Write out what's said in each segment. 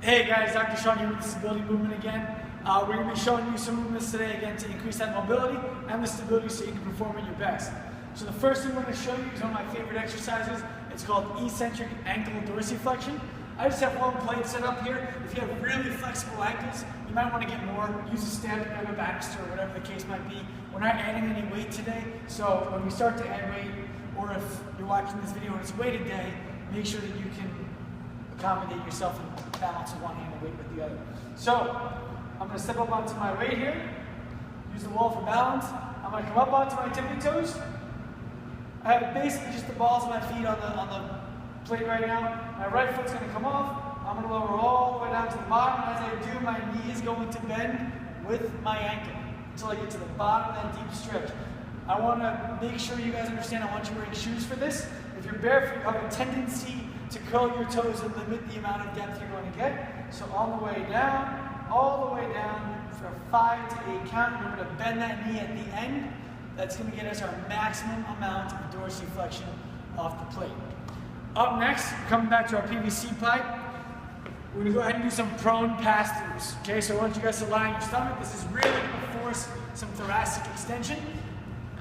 Hey guys, Dr. Sean here with Stability Movement again. We're going to be showing you some movements today again to increase that mobility and the stability so you can perform at your best. So the first thing we're going to show you is one of my favorite exercises. It's called eccentric ankle dorsiflexion. I just have one plate set up here. If you have really flexible ankles, you might want to get more. Use a step, a banister, or whatever the case might be. We're not adding any weight today, so when we start to add weight, or if you're watching this video and it's a weighted day, make sure that you can accommodate yourself and balance one hand and weight with the other. So, I'm going to step up onto my weight here, use the wall for balance. I'm going to come up onto my tippy toes. I have basically just the balls of my feet on the plate right now. My right foot's going to come off. I'm going to lower all the way down to the bottom. As I do, my knee is going to bend with my ankle until I get to the bottom of that deep stretch. I want to make sure you guys understand I want you wearing shoes for this. If you're barefoot, you have a tendency to curl your toes and limit the amount of depth you're going to get. So on the way down, all the way down for a 5 to 8 count, we're going to bend that knee at the end. That's going to get us our maximum amount of dorsiflexion off the plate. Up next, coming back to our PVC pipe, we're going to go ahead and do some prone pass-throughs. Okay, so I want you guys to lie on your stomach. This is really going to force some thoracic extension.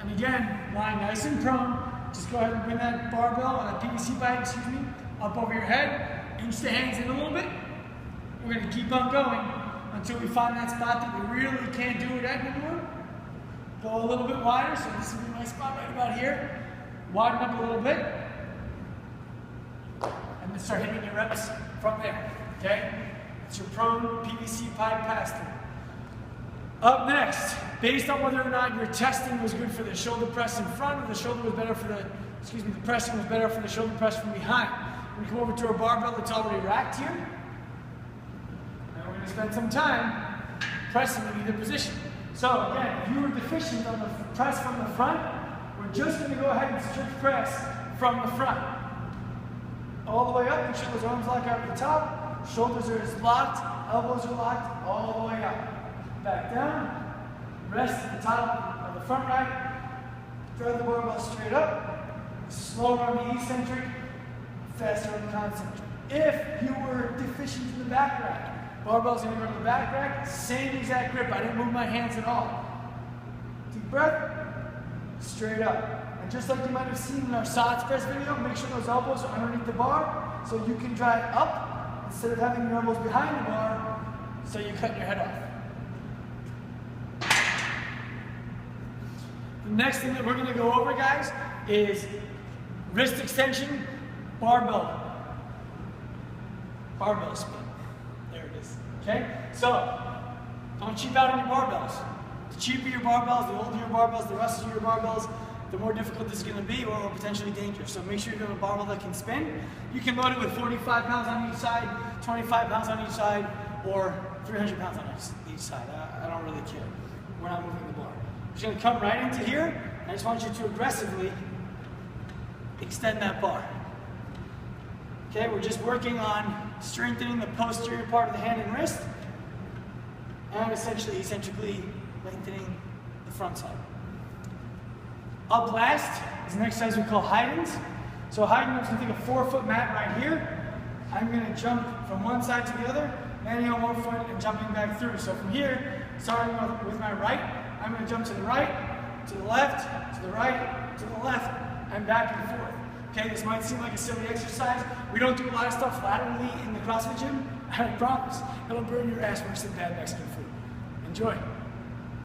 And again, lying nice and prone. Just go ahead and bring that barbell or that PVC pipe, up over your head. Inch the hands in a little bit. We're going to keep on going until we find that spot that we really can't do it at anymore. Go a little bit wider, so this will be my spot right about here. Widen up a little bit. And then start hitting your reps from there, okay? It's your prone PVC pipe pass-through. Up next, based on whether or not your testing was good for the shoulder press in front, or the shoulder was better for the pressing was better for the shoulder press from behind. We're going to come over to our barbell that's already racked here. And we're going to spend some time pressing in either position. So again, if you were deficient on the press from the front, we're just going to go ahead and strict press from the front. All the way up, make sure those arms lock out at the top. Shoulders are locked, elbows are locked, all the way up. Back down, rest at the top of the front rack, thread the barbell straight up, slower on the eccentric, faster on the concentric. If you were deficient in the back rack, barbell's going to go to the back rack, same exact grip, I didn't move my hands at all. Deep breath, straight up. And just like you might have seen in our sides press video, make sure those elbows are underneath the bar so you can drive up instead of having your elbows behind the bar so you cut your head off. The next thing that we're going to go over, guys, is wrist extension, barbell spin. There it is. Okay? So, don't cheap out on your barbells. The cheaper your barbells, the older your barbells, the rustier your barbells, the more difficult this is going to be or potentially dangerous. So make sure you have a barbell that can spin. You can load it with 45 pounds on each side, 25 pounds on each side, or 300 pounds on each side. I don't really care. We're not moving the bar. We're just going to come right into here. I just want you to aggressively extend that bar. Okay, we're just working on strengthening the posterior part of the hand and wrist, and essentially eccentrically lengthening the front side. Up last is an exercise we call Haydn's. So Haydn, I'm going to take a 4-foot mat right here. I'm going to jump from one side to the other, landing on one foot and jumping back through. So from here, starting with my right, I'm going to jump to the right, to the left, to the right, to the left, and back and forth. Okay, this might seem like a silly exercise. We don't do a lot of stuff laterally in the CrossFit gym. I promise, it'll burn your ass worse than bad Mexican food. Enjoy.